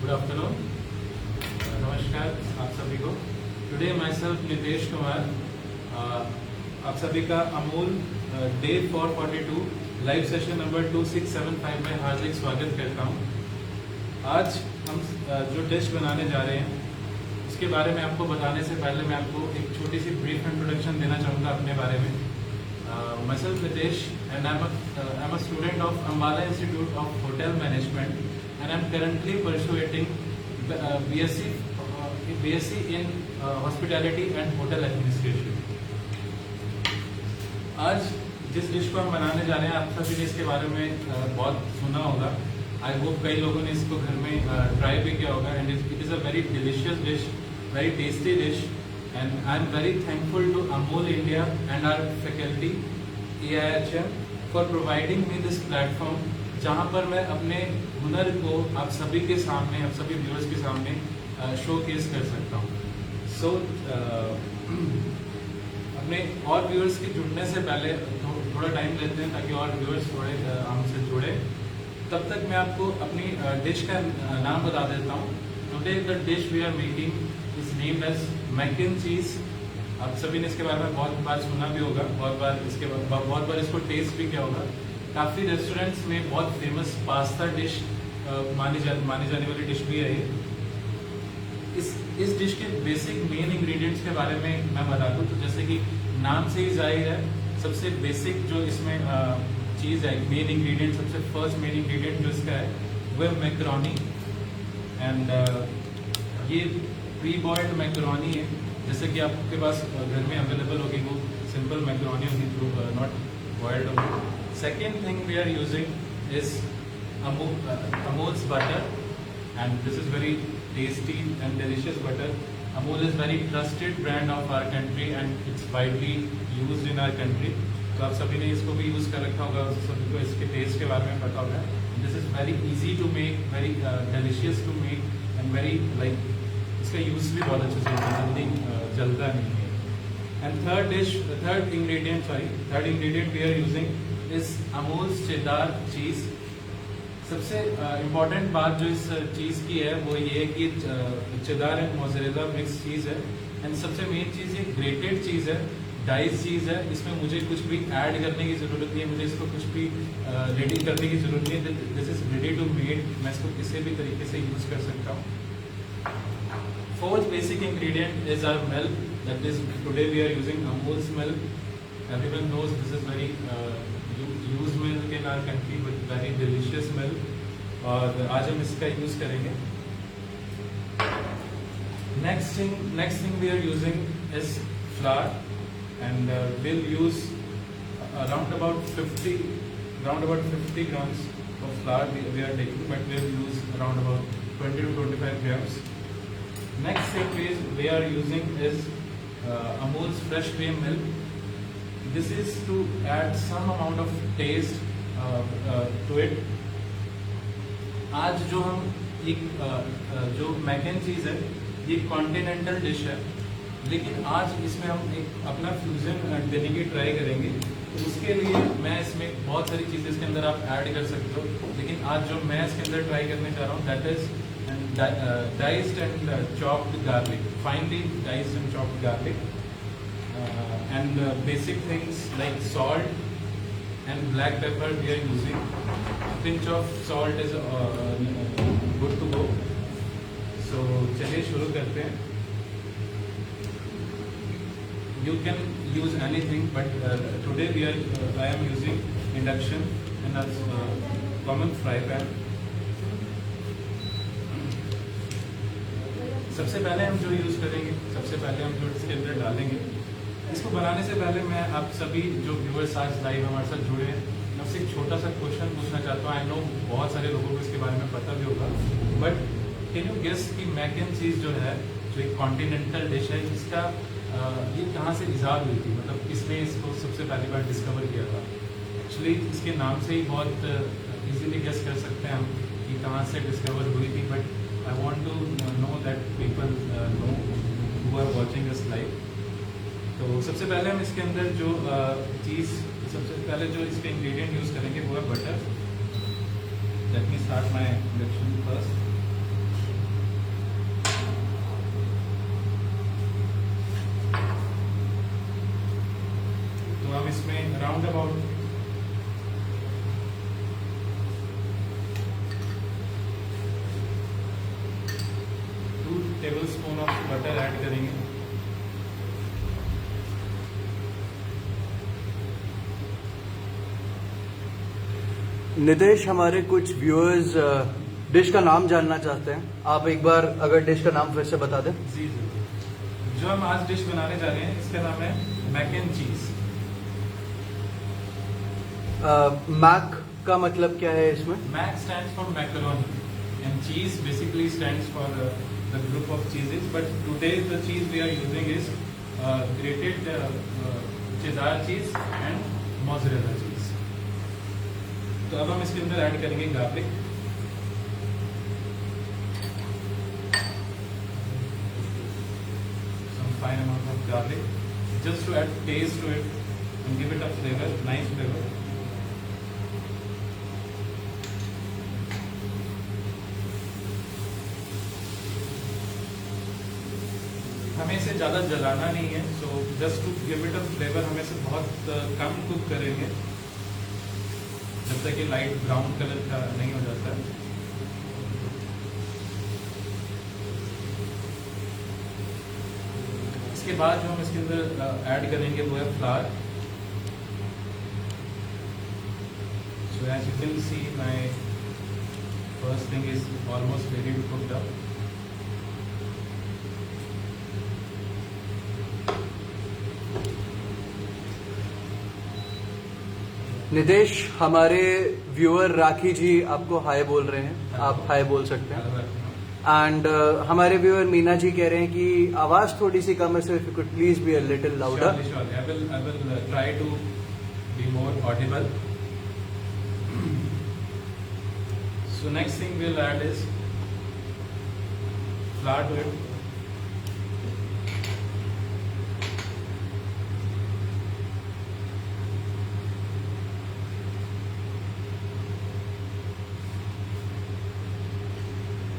Good afternoon, नमस्कार आप सभी को। Today my self Nitesh Kumar, आप सभी का Amul day 442 live session number 2675 में हार्दिक स्वागत करता हूँ। आज हम जो डिश बनाने जा रहे हैं उसके बारे में आपको बताने से पहले मैं आपको एक छोटी सी ब्रीफ इंट्रोडक्शन देना चाहूँगा अपने बारे में। Myself Nitesh, and I'm a student of Ambala Institute of Hotel Management, and I'm currently pursuing BSc in Hospitality and Hotel Administration. आज जिस डिश को हम बनाने जा रहे हैं, आप सभी ने इसके बारे में बहुत सुना होगा। आई होप कई लोगों ने इसको घर में ट्राई भी किया होगा, and it is a very delicious dish, very tasty dish, and I am very thankful to Amul India and our faculty AIHM for providing me this platform, जहाँ पर मैं अपने हुनर को आप सभी के सामने, आप सभी व्यूअर्स के सामने शोकेस कर सकता हूँ। सो अपने और व्यूअर्स के जुड़ने से पहले थोड़ा टाइम लेते हैं ताकि और व्यूअर्स थोड़े हमसे जुड़े। तब तक मैं आपको अपनी डिश का नाम बता देता हूँ। Today the dish we are making is named as mac and cheese. आप सभी ने इसके बारे में बहुत बार सुना भी होगा, बहुत बार इसको टेस्ट भी किया होगा। काफ़ी रेस्टोरेंट्स में बहुत फेमस पास्ता डिश मानी जाने वाली डिश भी है ये। इस डिश के बेसिक मेन इंग्रेडिएंट्स के बारे में मैं बता दूँ तो जैसे कि नाम से ही जाहिर है, सबसे बेसिक जो इसमें चीज़ है, मेन इंग्रेडिएंट, सबसे फर्स्ट मेन इंग्रेडिएंट जो इसका है वो है मैकरोनी। एंड ये प्री बॉइल्ड मैकरोनी है, जैसे कि आपके पास घर में अवेलेबल होगी, वो सिंपल मैकरोनी होगी, थ्रू नॉट बॉइल्ड होगी। Second thing we are using is Amul's butter, and this is very tasty and delicious butter. Amul is very trusted brand of our country and it's widely used in our country. तो आप सभी ने इसको भी use कर रखा होगा, सभी को इसके टेस्ट के बारे में पता होगा। This is very easy to make, very delicious to make, and very like इसका यूज़ भी बहुत अच्छे से होता है, जल्दी जलता नहीं है। And third ingredient we are using is Amul cheddar cheese. सबसे इम्पॉर्टेंट बात जो इस चीज़ की है वो ये है कि चेदार एंड मोज़रेला मिक्स चीज़ है, एंड सबसे मेन चीज़ ये ग्रेटेड चीज़ है, डाइस चीज़ है। इसमें मुझे कुछ भी ऐड करने की ज़रूरत नहीं है, मुझे इसको कुछ भी रेडी करने की ज़रूरत नहीं है। This is ready to made, मैं इसको किसी भी तरीके से यूज़ कर सकता हूँ। Fourth basic ingredient is our milk. That is, today we are using Amul's milk. Everyone knows this is very used milk in our country, but very delicious milk. और आज हम इसका यूज़ करेंगे। Next thing we are using is flour, and we'll use around about 50 grams of flour we are taking, but we'll use around about 20 to 25 grams. Next thing we are using is Amul's fresh cream milk. This is to add some amount of taste to it. आज जो हम जो Mac and cheese है, ये continental dish है, लेकिन आज इसमें हम एक अपना फ्यूजन देने की ट्राई करेंगे। तो उसके लिए मैं इसमें बहुत सारी चीज़ें इसके अंदर आप ऐड कर सकते हो, लेकिन आज जो मैं इसके अंदर ट्राई करने जा रहा हूँ that is diced and chopped garlic, finely diced and chopped garlic, and basic things like salt and black pepper we are using. A pinch of salt is good to go. So चलिए शुरू करते हैं। You can use anything, but today I am using induction and a common fry pan. सबसे पहले हम जो use करेंगे, सबसे पहले हम जो इसके अंदर डालेंगे, इसको बनाने से पहले मैं आप सभी जो व्यूअर्स आज लाइव हमारे साथ जुड़े हैं, मैं आपसे एक छोटा सा क्वेश्चन पूछना चाहता हूँ। आई नो बहुत सारे लोगों को इसके बारे में पता भी होगा, बट कैन यू गेस कि मैक एंड चीज़ जो है, जो एक कॉन्टिनेंटल डिश है, इसका ये कहाँ से इजाद हुई थी, मतलब किसने इसको सबसे पहली बार डिस्कवर किया था? एक्चुअली इसके नाम से ही बहुत इजीली गेस कर सकते हैं हम कि कहाँ से डिस्कवर हुई थी, but I want to know that people know who are watching us live. तो सबसे पहले हम इसके अंदर जो सबसे पहले जो इसके इंग्रेडिएंट यूज़ करेंगे वो है butter. Let me start my induction first. Round about 2 tablespoon of butter add करेंगे। नितेश, हमारे कुछ व्यूअर्स डिश का नाम जानना चाहते हैं, आप एक बार अगर डिश का नाम फिर से बता दें। जी जी, जो हम आज डिश बनाने जा रहे हैं इसका नाम है मैक एंड चीज। मैक का मतलब क्या है इसमें? Mac stands for macaroni and cheese basically stands for the group of cheeses, but today the cheese we are using is grated cheddar cheese and mozzarella चीज। तो अब हम इसके अंदर ऐड करेंगे garlic, some fine amount of garlic, just to add taste to it and give it a flavor, nice flavor. हमें इसे ज़्यादा जलाना नहीं है, so just to give it a flavour हमें इसे बहुत कम कुक करेंगे जब तक ये लाइट ब्राउन कलर का नहीं हो जाता है। इसके बाद जो हम इसके अंदर ऐड करेंगे वो है flour. So as you can see my first thing is almost ready to cook up. Nitesh, हमारे व्यूअर राखी जी आपको हाय बोल रहे हैं, आप हाय बोल सकते हैं। एंड हमारे व्यूअर मीना जी कह रहे हैं कि आवाज थोड़ी सी कम है, so if you could please be a little louder. I will try to be more audible. So next thing we'll add is flour to it.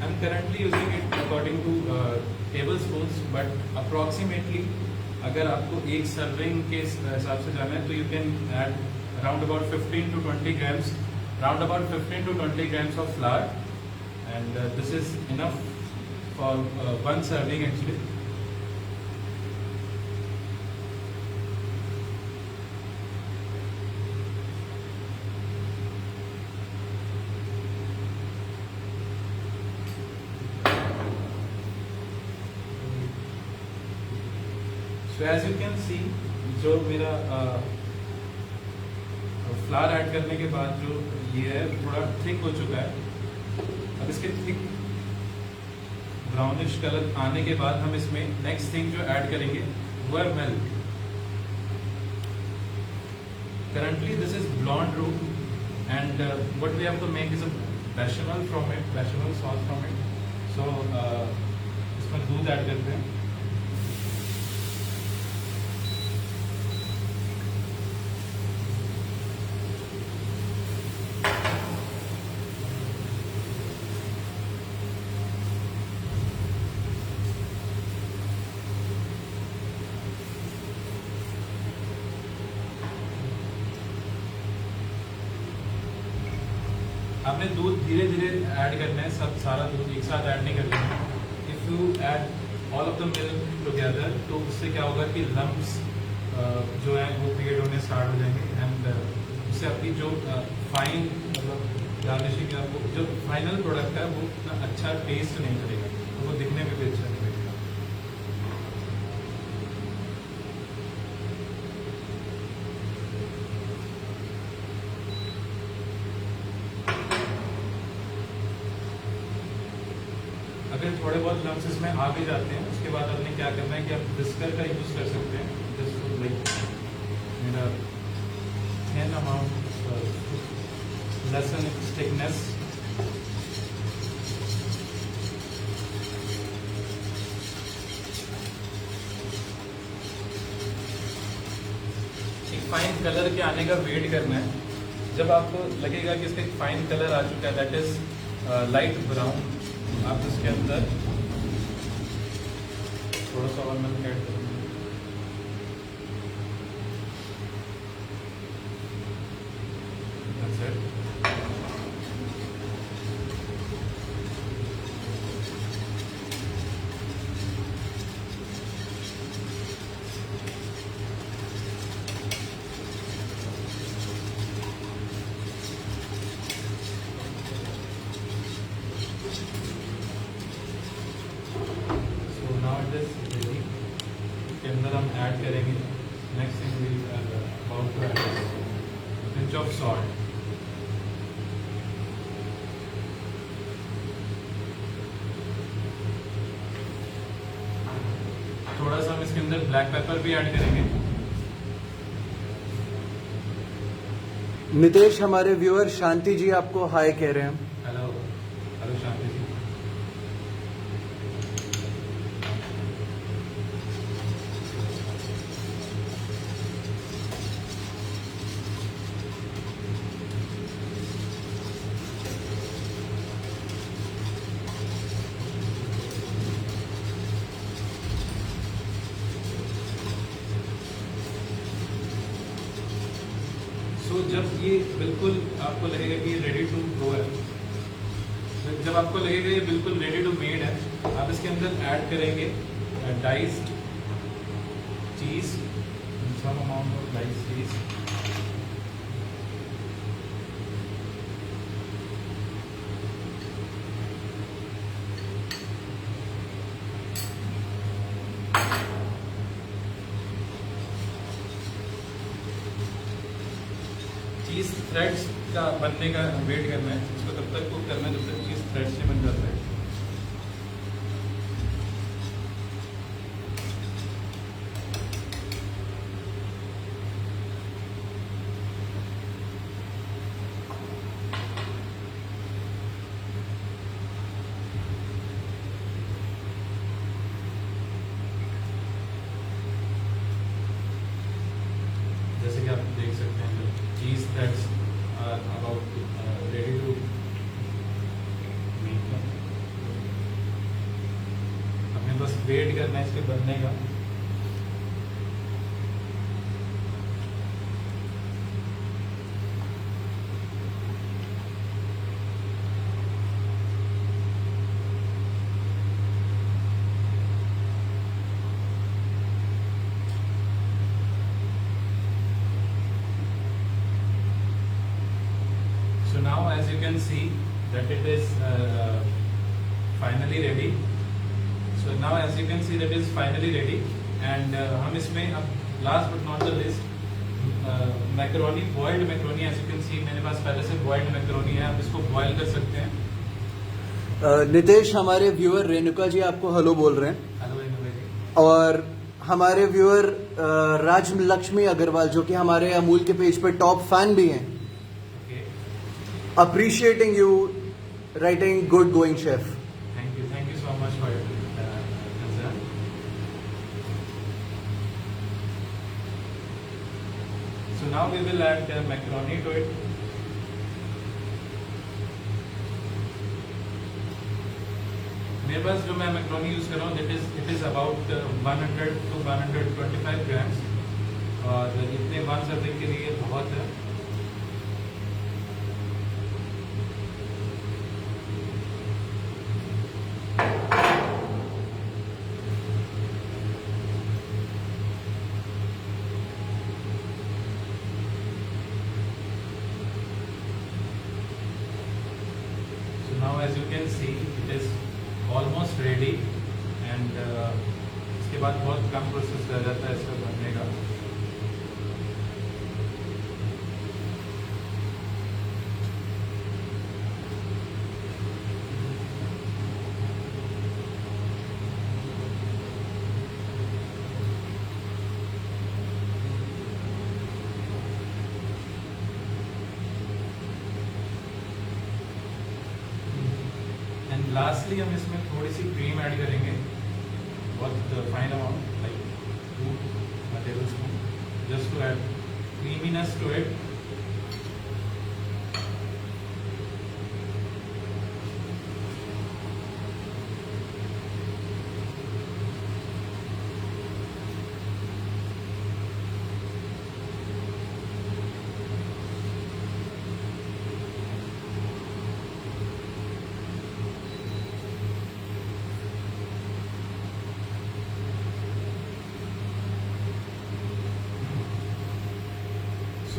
I'm currently using it according to tablespoons, but approximately अगर आपको एक serving के हिसाब से जाना है तो you can add around about 15 to 20 grams, round about 15 to 20 grams of flour, and this is enough for one serving actually. So as you can see, जो मेरा फ्लावर ऐड करने के बाद जो ये है थोड़ा थिक हो चुका है। अब इसके थिक ब्राउनिश कलर आने के बाद हम इसमें नेक्स्ट थिंग जो ऐड करेंगे वो है milk. Currently this is blond रूट and what we have to make is a bechamel from it, bechamel sauce from it. So इसमें दूध ऐड करते हैं। आपने दूध धीरे धीरे ऐड करना है, सब सारा दूध एक साथ ऐड नहीं करना है। If you add all of the milk together तो उससे क्या होगा कि लम्प्स जो है वो क्रिएट होने स्टार्ट हो जाएंगे एंड उससे आपकी जो फाइन मतलब गार्निशिंग का आपको जो फाइनल प्रोडक्ट है वो उतना अच्छा टेस्ट नहीं करेगा, तो वो दिखने में भी अच्छा नहीं लगेगा। अगर थोड़े बहुत लम्स इसमें आ भी जाते हैं उसके बाद आपने क्या करना है कि आप विस्कर का यूज़ कर सकते हैं, जस्ट लाइक मेरा thin amount lesson it's thickness. एक फाइन कलर के आने का वेट करना है। जब आपको लगेगा कि इसका एक फाइन कलर आ चुका है, दैट इज लाइट ब्राउन, आप इसके अंदर थोड़ा सा और मिल्क ऐड करेंगे। insert. So now it is ready. इसके अंदर हम ऐड करेंगे next thing we about to add pinch of salt. थोड़ा सा हम इसके अंदर ब्लैक पेपर भी ऐड करेंगे. नितेश, हमारे व्यूअर शांति जी आपको हाय कह रहे हैं. हेलो हेलो शांति जी. तो जब ये बिल्कुल आपको लगेगा कि ये रेडी टू गो है, जब आपको लगेगा ये बिल्कुल रेडी टू मेड है, आप इसके अंदर ऐड करेंगे डाइस्ड चीज, सम अमाउंट ऑफ डाइस्ड चीज. चीज थ्रेड्स का बनने का वेट करना है, इसको तब तक कुक करना है जब तक चीज थ्रेड्स से बन जाता है. जैसे कि आप देख सकते हैं cheese threads are about ready to make them. हमें बस वेट करना है इसके बनने का. So now as you can see that it is finally ready. So now as you can see that it is finally ready and हम इसमें अब last but not the least macaroni, boiled macaroni, as you can see मेरे पास पहले से boiled macaroni है, आप इसको boil कर सकते हैं. नितेश, हमारे व्यूअर रेणुका जी आपको हेलो बोल रहे हैं. हेलो रेणुका जी. और हमारे व्यूअर राजलक्ष्मी अग्रवाल, जो कि हमारे अमूल के पेज पे टॉप फैन भी हैं, appreciating you writing good going chef. Thank you so much for your concern. So now we will add the macaroni to it. मेरे पास जो मैं मैक्रोनी यूज कर रहा हूँ it is about 100 to 125 grams और इतने 1 सर्विंग के लिए बहुत है. Now as you can see it is almost ready and इसके बाद बहुत कम प्रोसेस रह जाता है इसका बनने का. एंड लास्टली हम इसमें थोड़ी सी क्रीम ऐड करेंगे, बहुत fine amount like 2 tablespoon just to add creaminess to it.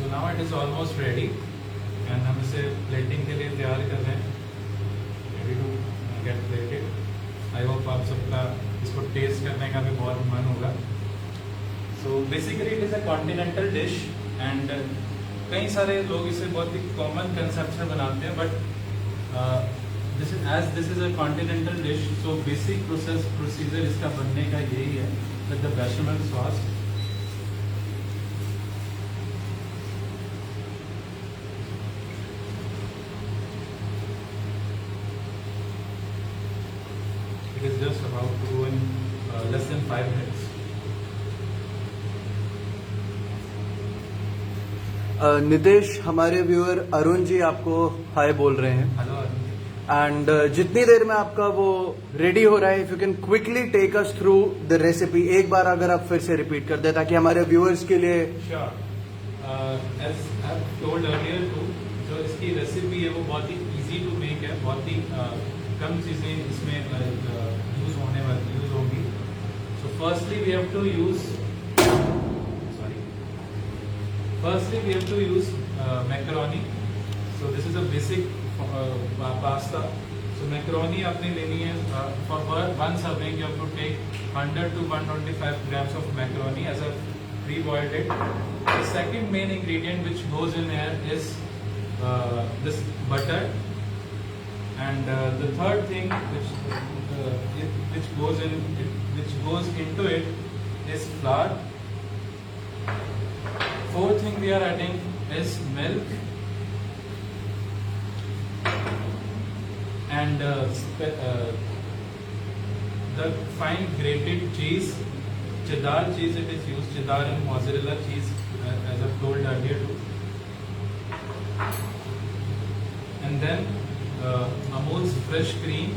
So now it is almost ready and हम इसे plating के लिए तैयार कर रहे हैं. Ready to get plated. I hope आप सबका इसको taste करने का भी बहुत मन होगा. So basically it is a continental dish and कई सारे लोग इसे बहुत ही common concept से बनाते हैं, but this is a continental dish, so basic procedure इसका बनने का यही है with the bechamel sauce. It is just about to go in less than 5 minutes. Nitesh, हमारे व्यूअर अरुण जी आपको हाय बोल रहे हैं. Hello. एंड जितनी देर में आपका वो रेडी हो रहा है, if you can quickly take us through the recipe. एक बार अगर आप फिर से रिपीट कर दे ताकि हमारे व्यूअर्स के लिए. Sure. As I've told earlier too, जो इसकी रेसिपी है वो बहुत ही easy to make है, बहुत ही कम चीजें इसमें यूज होंगी. So firstly we have to use macaroni. So this is a basic pasta. So macaroni आपने लेनी है. For one serving you have to take 100 to 125 grams of macaroni as a pre-boiled it. The second main ingredient which goes in here is this butter, and the third thing which goes into it is flour. Fourth thing we are adding is milk, and the fine grated cheese, cheddar cheese it is used, cheddar and mozzarella cheese as I've told earlier too. And then Amul's fresh cream,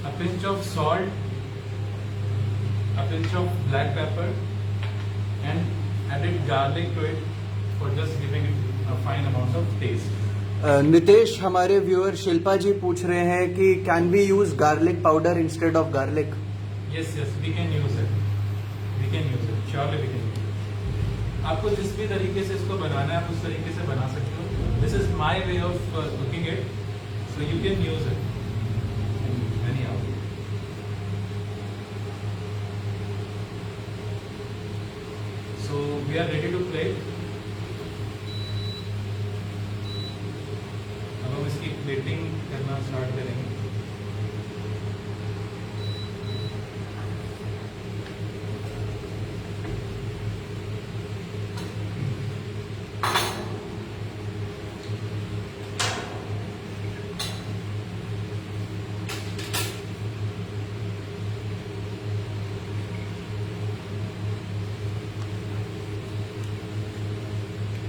a pinch of salt, a pinch of black pepper, and added garlic to it for just giving it a fine amount of taste. Nitesh, हमारे viewer Shilpa जी पूछ रहे हैं कि can we use garlic powder instead of garlic. Yes, we can use it. Surely we can use it. आपको जिस भी तरीके से इसको बनाना है आप उस तरीके से बना सकते हो. This is my way of cooking it, so you can use it. Anyhow. So we are ready to plate. अब हम इसकी प्लेटिंग करना स्टार्ट करेंगे.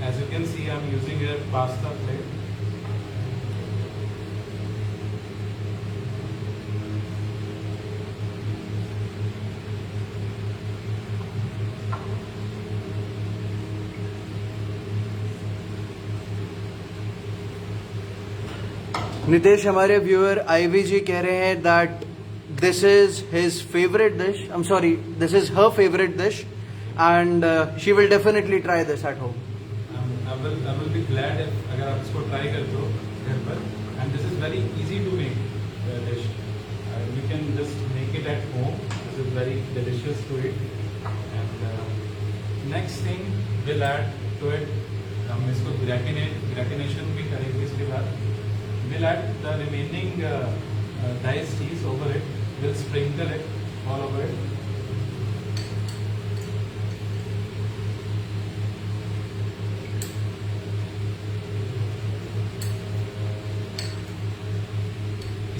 As you can see, I'm using a pasta plate. Nitesh, हमारे व्यूअर आईवी जी कह रहे हैं that this is his favourite dish. I am sorry, this is her favourite dish and she will definitely try this at home. I will be glad if अगर आप इसको try करते हो घर पर. And this is very easy to make dish. You can just make it at home. This is very delicious to eat. And next thing we'll add to it. हम इसको gratination भी करेंगे इसके बाद. We'll add the remaining diced cheese over it. We'll sprinkle it all over it.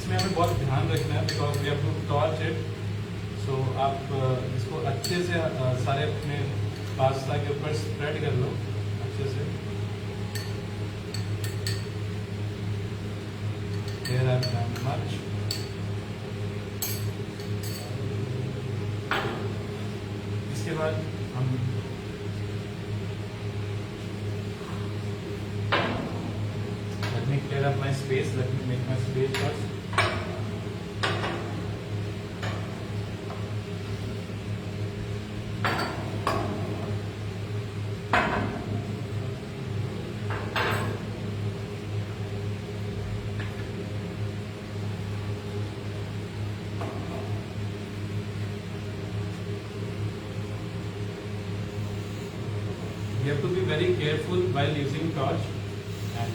इसमें हमें बहुत ध्यान रखना है because we have to torch it. So आप इसको अच्छे से सारे अपने पास्ता के ऊपर स्प्रेड कर लो अच्छे से. Here I've done much. इसके बाद हम let me clear up my space. Let me make my space first. you have to be very careful while using torch. And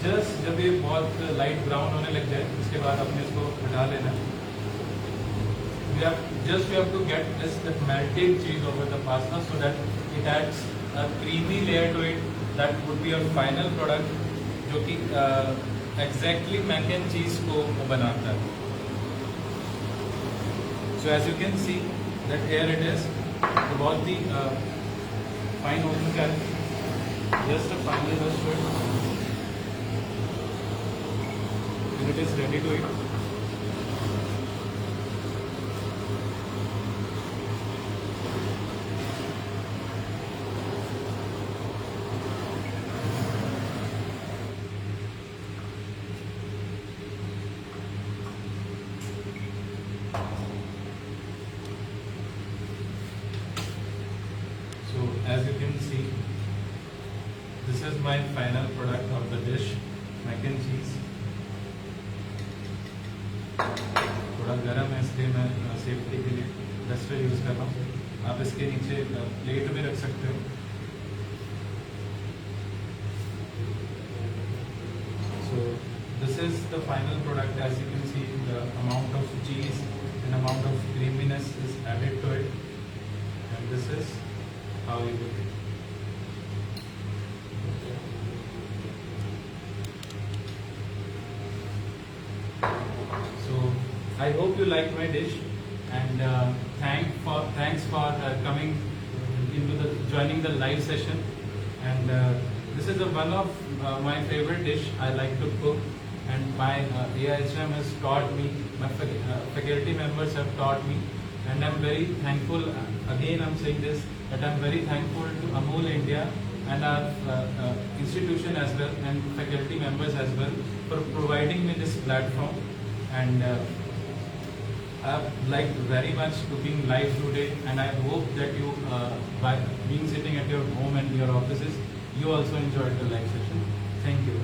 just जब ये बहुत लाइट ब्राउन होने लग जाए उसके बाद अपने इसको हटा लेना. You have to get this that melted cheese over the pasta so that it adds a creamy layer to it. That would be your final product, जो कि exactly mac and cheese को बनाता है. So as you can see that here it is. बहुत ही fine हो चुका है. Just a final touch to it. It is ready to eat. So as you can see, this is my final product of the dish, mac and cheese. थोड़ा गर्म है इसलिए मैं safety के लिए डस्टर यूज़ कर रहा हूँ. आप इसके नीचे प्लेट में रख सकते हो. So this is the final product. As you can see, the amount of cheese and amount of creaminess is added to it, and this is how you do it. So I hope you like my dish, and thanks for coming into joining the live session. And this is one of my favorite dish I like to cook, and my AIHM has taught me, my faculty members have taught me, and I'm very thankful. Again, I'm saying this, that I'm very thankful to Amul India and our institution as well, and faculty members as well, for providing me this platform. And I've liked very much cooking live today, and I hope that you, by being sitting at your home and your offices, you also enjoyed the live session. Thank you.